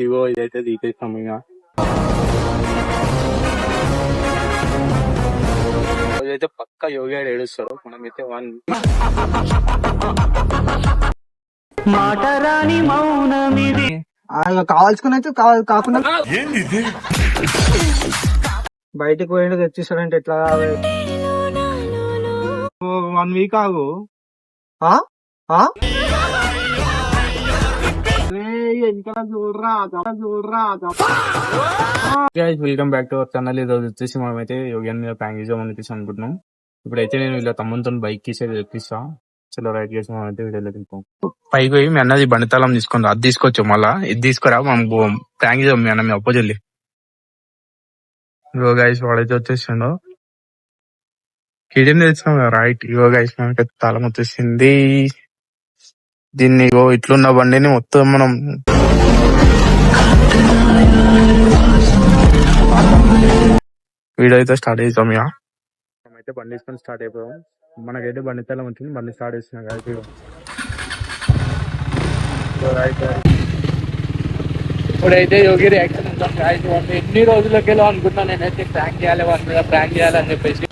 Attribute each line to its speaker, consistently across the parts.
Speaker 1: ఇగో ఇదైతే తీసేస్తాం ఇక రోజైతే పక్క యోగి గారు ఏడుస్తాడు. మనమైతే మాటరాని మౌనమిది
Speaker 2: కావాల్సుకుని అయితే కాకుండా బయటకు పోయి తెచ్చిస్తాడంటే ఎట్లా
Speaker 1: 1 వీక్ ఆగు. Welcome back to our channel. ఈ రోజు వచ్చేసి మనమైతే యోగి మీద ప్రాంక్ చేద్దామని చెప్పేసి అనుకుంటున్నాం. ఇప్పుడైతే నేను ఇలా తమ్ముతో బైక్ తీసేది తెప్పిస్తా. చలో రైట్ చేసి మనం అయితే వీడియోలో వెళ్తాం. పైకి పోయి మీ అన్నది బండితాళం తీసుకుంది, అది తీసుకోవచ్చు. మళ్ళా ఇది తీసుకురా, మనం ప్రాంక్ చేద్దాం. మీ అన్న మీ అప్పచెల్లి ఇగో గైస్ వాడైతే వచ్చేసిండు. కిడిని తెచ్చినాం కదా రైట్. ఇగో గైస్ మనకి తాళం వచ్చేసింది. దీన్ని ఇగో ఇట్లున్న బండిని మొత్తం మనం వీడియో అయితే స్టార్ట్ చేద్దాం. ఇక మనమైతే బండి తీసుకొని స్టార్ట్ అయిపోయాం. మనకైతే బండి తాళం వచ్చింది, బండి స్టార్ట్ చేస్తున్నాం కదా. ఇప్పుడైతే యోగి రియాక్షన్ ఉంటాం. ఎన్ని రోజులకి అనుకుంటున్నా నేనైతే ప్రాంక్ చేయాలి, వాళ్ళ మీద ప్రాంక్ చేయాలని చెప్పేసి.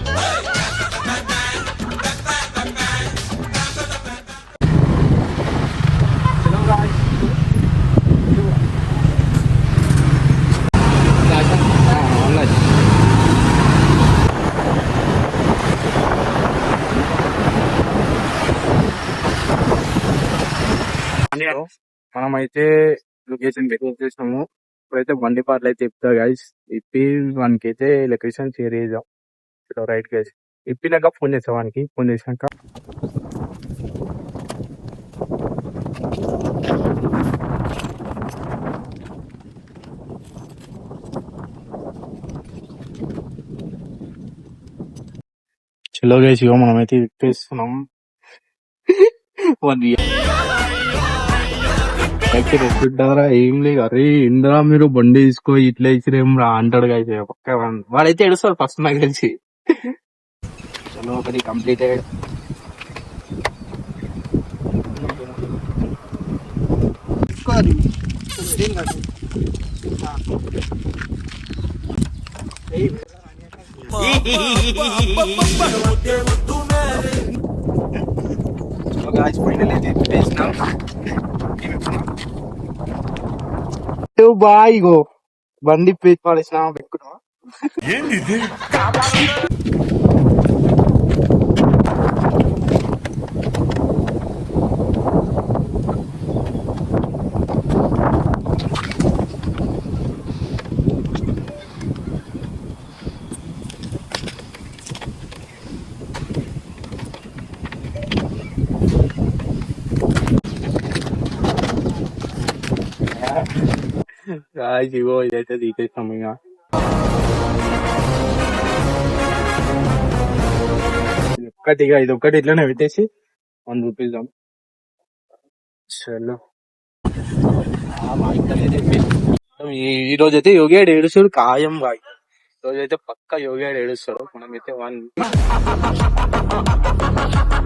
Speaker 1: మనమైతే లొకేషన్ వచ్చేసినాము. ఇప్పుడైతే బండి పాటలు అయితే చెప్తా గైస్. ఇప్పి వానికి అయితే లొకేషన్ షేర్ చేద్దాం. రైట్ గైస్, ఇప్పినాక ఫోన్ చేస్తా వానికి. ఫోన్ చేసినాక చలో గైస్, ఇగో మనమైతే ఇప్పేస్తున్నాం. ఏం లేదు. అరే ఇంద్రా మీరు బండి తీసుకో ఇట్లా ఇచ్చిరేం రా అంటాడు గైస్. పక్క వాడైతే ఏడుస్తాడు ఫస్ట్ నాకు తెలిసి. చలో ఒకటి కంప్లీటెడ్. బాయిగో బండి పేజ్ పడేసిన పెట్టుకున్నా. ఇగో ఇదైతే తీసేస్తాం ఇక ఒక్కటిగా ఇది ఒక్కటి ఇట్లనే పెట్టేసి మనం చూపిద్దాం. చలో ఈ రోజు అయితే యోగి ఆడు ఏడుస్తాడు ఖాయం బాయ్. ఈ రోజు అయితే పక్క యోగి ఆడు ఏడుస్తాడు. మనమైతే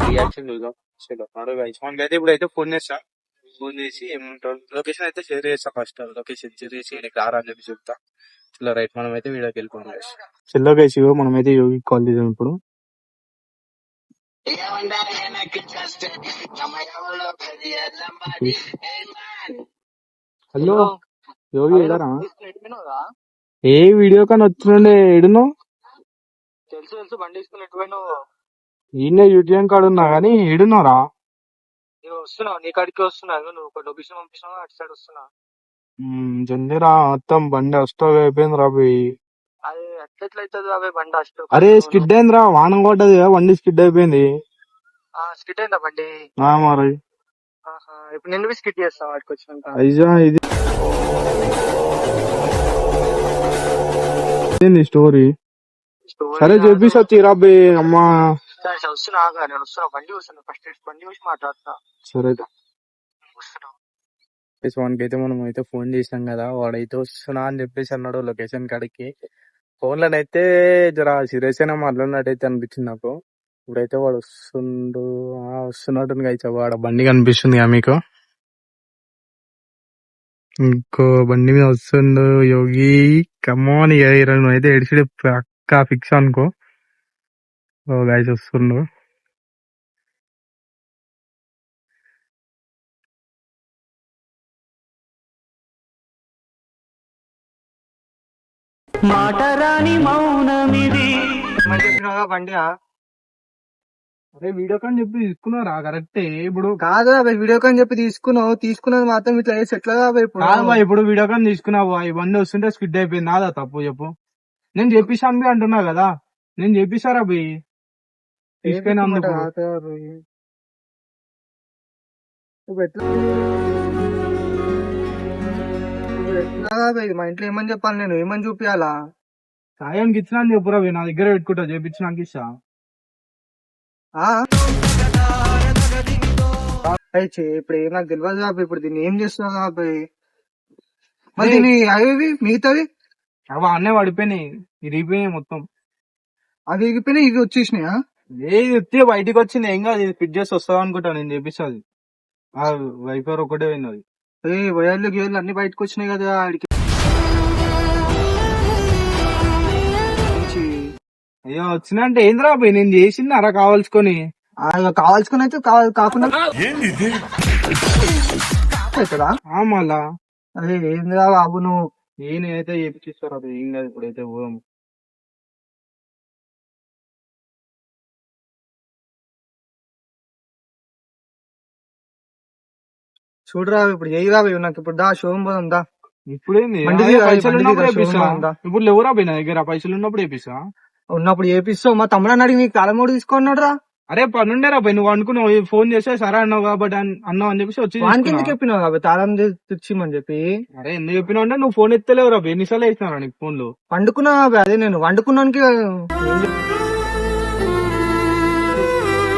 Speaker 1: రియాక్షన్ చూద్దాం. చలో మనకైతే ఇప్పుడైతే ఫోన్ చేస్తా. ఫోన్ చేసి ఏమంటారు లొకేషన్ అయితే షేర్ చేస్తా. ఫస్ట్ లొకేషన్ షేర్ చేసి రారా అని చెప్పి చెప్తా. చలో రైట్, మనమైతే వీడియోకి వెళ్ళిపోతాం. చలో గైస్, మనమైతే యోగి కాల్ చేద్దాం ఇప్పుడు. హలో యోగి ఏడారా? ఏ వీడియో కానీ వచ్చినండే ఏడును?
Speaker 2: తెలుసు తెలుసు, బండి తీసుకుని ఎటువైనా
Speaker 1: ఈయన యూటీఎం కార్డు ఉన్నా కానీ ఏడున్నారా?
Speaker 2: నేను వస్తున్నా, నీ కాడికి వస్తున్నా. నువ్వు ఒక లొకేషన్ పంపిస్తున్నావు, అటు సైడ్ వస్తున్నా.
Speaker 1: జల్దీరా, మొత్తం బండి అస్టవ్ అయిపోయింది రా పోయి.
Speaker 2: అది ఎట్లెట్లయితుంది అవే బండి అస్టవ్?
Speaker 1: అరే స్కిడ్ అయింది రా, వానం కొట్టది బండి స్కిడ్ అయిపోయింది.
Speaker 2: స్కిడ్ అయిందా బండి?
Speaker 1: మరి
Speaker 2: ఇప్పుడు నిన్ను స్కిడ్ చేస్తావు వాడికి వచ్చినాక.
Speaker 1: అయ్యా ఇది స్టోరీ. సరే చూపిస్తా రా బే అమ్మా.
Speaker 2: వస్తున్నా, నేను వస్తున్నా, బండి వస్తున్నా. ఫస్ట్ బండి చూసి మాట్లాడుతున్నా.
Speaker 1: సరే వానికి అయితే మనం అయితే ఫోన్ చేసినాం కదా, వాడైతే వస్తున్నా అని చెప్పేసి అన్నాడు లొకేషన్ కాడికి. ఫోన్ లోనైతే జర సీరియస్ అయినా మాట్లాడినట్టయితే అనిపించింది నాకు. ఇప్పుడైతే వాడు వస్తున్నట్టు అయితే వాడు బండి కనిపిస్తుంది మీకు. ఇంకో బండి మీద వస్తుండు యోగి. కమాన్ ఇక ఈరోజు అయితే ఎడిసిడే పక్కా ఫిక్స్ అనుకో. గైస్ వస్తుండు.
Speaker 2: చెప్పినా బండి
Speaker 1: అరే వీడియో కాల్ చెప్పి తీసుకున్నారా కరెక్టే. ఇప్పుడు
Speaker 2: కాదు వీడియో కాల్ చెప్పి తీసుకున్నది మాత్రం ఇట్లా వేసి ఎట్లా ఇప్పుడు
Speaker 1: కాదు బా, ఇప్పుడు వీడియో కాల్ తీసుకున్నావా? ఈ బండి వస్తుంటే స్కిడ్ అయిపోయింది. నాదా తప్పు చెప్పు. నేను చేపిస్తాను బి అంటున్నా కదా. నేను చేపిస్తారా బి తీసుకున్నందుకు.
Speaker 2: మా ఇంట్లో ఏమని చెప్పాలి, నేను ఏమని చూపియాలా?
Speaker 1: సాయానికి ఇచ్చినా అని చెప్పురా బి, నా దగ్గర పెట్టుకుంటా, చేపించినాక ఇస్తా.
Speaker 2: ఇప్పుడు నాకు తెలియదు కాబట్టి ఇప్పుడు దీన్ని ఏం చేస్తున్నా కాబట్టి మరి దీన్ని అవి మిగతావి
Speaker 1: అవి అన్నే పడిపోయినాయి, ఇరిగిపోయినాయి మొత్తం.
Speaker 2: అవి ఎగిపోయినాయి, ఇవి వచ్చేసినాయా?
Speaker 1: ఏది బయటికి వచ్చింది ఏం కాదు, ఇది ఫిట్ చేసి వస్తావు అనుకుంటా, నేను చేపిస్తుంది. ఆ వైఫర్ ఒకటే పోయినది.
Speaker 2: వయర్లు గేర్లు అన్ని బయటకు వచ్చినాయి కదా ఆడికి.
Speaker 1: అయ్యో వచ్చినంటే ఏంద్రా పోయి, నేను చేసింది అరా కావాల్సుకొని.
Speaker 2: కావాల్సుకుని అయితే కాకుండా
Speaker 1: మళ్ళా
Speaker 2: అదే ఏందిరా బాబు నువ్వు.
Speaker 1: నేనైతే చేపిస్తారు అది ఏం కాదు. ఇప్పుడైతే పోదాం.
Speaker 2: చూడరా ఇప్పుడు చేయరా నాకు ఇప్పుడు దా షోరూమ్ పోదాం దా.
Speaker 1: ఇప్పుడేంది
Speaker 2: బండిది
Speaker 1: పైసలు
Speaker 2: బండిది
Speaker 1: ఉన్నప్పుడు
Speaker 2: రా,
Speaker 1: వేపిస్తా.
Speaker 2: showroom ఉందా?
Speaker 1: ఇప్పుడు లేవురా పోయి నా దగ్గర, పైసలు ఉన్నప్పుడు వేపిస్తా.
Speaker 2: ఉన్నప్పుడు చేపిస్తావు. మా తమ్ముడు అన్నాడు నీకు తలమూడు తీసుకున్నాడు రా.
Speaker 1: అరే పనుండేరా పోయి, నువ్వు అనుకున్నావు ఫోన్ చేస్తే సరే అన్నావు కాబట్టి అన్నావు అని చెప్పేసి వచ్చి
Speaker 2: వానికి
Speaker 1: తీసుకున్నా.
Speaker 2: ఎందుకు చెప్పినావు కాబట్టి తాళం తెచ్చిమని చెప్పి.
Speaker 1: అరే ఎందుకు చెప్పినావు అంటే నువ్వు ఫోన్ ఎత్తలేవురా పోయి, ఎన్నిసార్లు వేసినారా నీకు ఫోన్లు.
Speaker 2: పండుకున్నా అదే నేను వండుకున్నానికి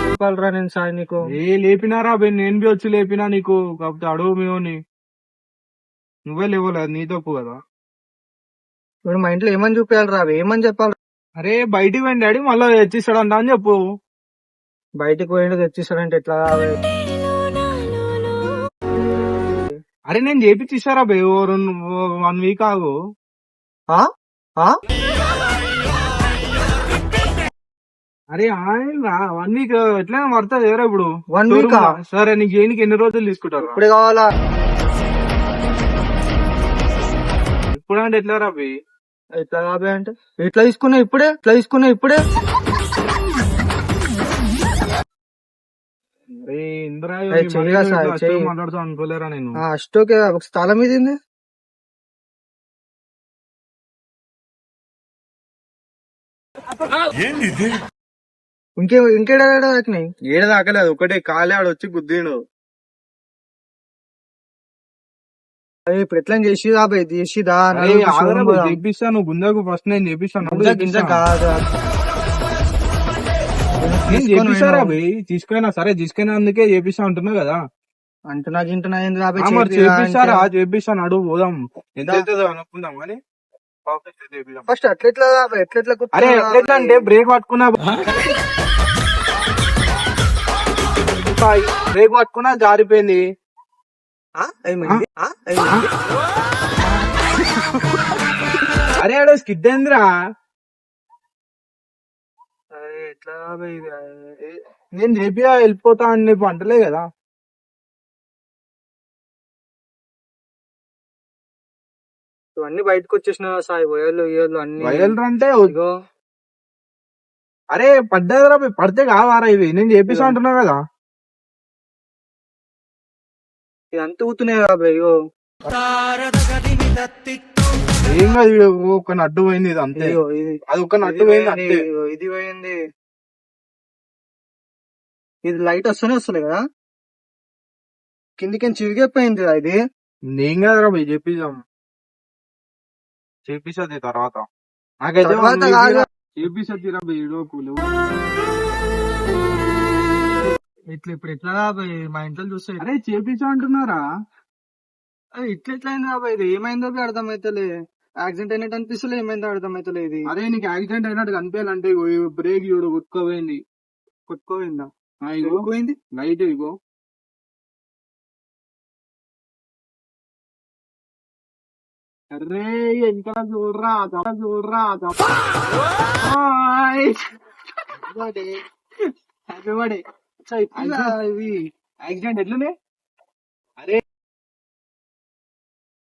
Speaker 2: చెప్పాలరా నేను సాయి నీకు.
Speaker 1: లేపినారా పోయి, నేను బి వచ్చి లేపినా నీకు. కాకపోతే అడుగు మేమని నువ్వే లేవలేదు, నీ తప్పు కదా.
Speaker 2: ఇప్పుడు మా ఇంట్లో ఏమని చూపించాలరా, ఏమని చెప్పాలి?
Speaker 1: అరే బయటికి పోయింది డాడీ, మళ్ళీ తెచ్చిస్తాడంట అని చెప్పు.
Speaker 2: బయటకు పోయిండు తెచ్చిస్తాడంటే ఎట్లా?
Speaker 1: అరే నేను చేపించి ఇస్తారా బే, 1 వీక్ ఆగు. అరే 1 వీక్ ఎట్లా పడుతుంది ఎవరా ఇప్పుడు?
Speaker 2: 1 వీక్
Speaker 1: సరే నీకు ఏనికి ఎన్ని రోజులు తీసుకుంటారు?
Speaker 2: ఇప్పుడే కావాలా?
Speaker 1: ఇప్పుడు అంటే ఎట్లా రా బే?
Speaker 2: ఎట్లా కాబే అంటే ఇట్లా తీసుకున్నా ఇప్పుడే.
Speaker 1: అరే ఇంద్రా
Speaker 2: చెయ్యి
Speaker 1: మాట్లాడుతూ అనుకోలేరా నేను.
Speaker 2: అష్టోకే స్థలం ఇది ఇంకేడాకినాయి.
Speaker 1: ఏడ దాకలేదు, ఒకటే కాలే ఆడ వచ్చి గుద్దిండు.
Speaker 2: ఇప్పుడు ఎట్లా చేసి చేసిదా
Speaker 1: చేపిస్తా, నువ్వు గుందకు ఫస్ట్ నేను చేపిస్తాను. నేను చేపిస్తారా భయ్, తీసుకున్నా సరే తీసుకున్నా అందుకే చేపిస్తా అంటున్నా కదా.
Speaker 2: అంటున్నా
Speaker 1: చేపిస్తారా? చేపిస్తాను, అడుగు పోదాం. ఎంత అవుతుందో అనుకుందాం కానీ
Speaker 2: ఫస్ట్ అట్లెట్లా
Speaker 1: అరే ఎట్లా అంటే బ్రేక్ పట్టుకున్నా జారిపోయింది. అరే ఆడ స్కిడ్ అయిందిరా.
Speaker 2: ఎట్లా
Speaker 1: నేను చేపియా వెళ్ళిపోతా అని చెప్పి అంటలే కదా.
Speaker 2: అన్ని బయటకు వచ్చేసిన సాయి వయర్లు అన్ని.
Speaker 1: వయర్లు అంటే అరే పడ్డదిరా, పడితే కావారా ఇవి, నేను చేపిస్తా అంటున్నా కదా.
Speaker 2: అంత ఊతున్నాయి కాబట్టి
Speaker 1: ఏం కాదు, ఒక నడ్డు పోయింది ఇది అంతే. అది ఒక నడ్డు పోయింది అంతే.
Speaker 2: ఇది పోయింది. ఇది లైట్ వస్తలే కదా, కిందికి చిరిగిపోయింది ఇది.
Speaker 1: నేను కదరా పోయి చేపిస్తుంది తర్వాత. నాకైతే చేపిస్తుంది రా వీడియోకులు.
Speaker 2: ఇప్పుడు ఎట్లా మా ఇంట్లో చూస్తే
Speaker 1: అరే చేపించా అంటున్నారా?
Speaker 2: ఇట్లా అయింది బాబాయ్, ఇది ఏమైందో అర్థమైతలే. యాక్సిడెంట్ అయినట్టు అనిపిస్తలే, ఏమైందో అర్థమైతలే ఇది.
Speaker 1: అరే నీకు యాక్సిడెంట్ అయినట్టు కనిపించాలంటే బ్రేక్ చూడు కొట్టుకోపోయింది.
Speaker 2: కొట్టుకోయిందా?
Speaker 1: ఇగో
Speaker 2: పోయింది.
Speaker 1: లైట్ ఇగో.
Speaker 2: అరే వెనకాల చూడరా చూడరా. Happy birthday. ఇవి యాక్సిడెంట్ ఎట్లున్నాయి?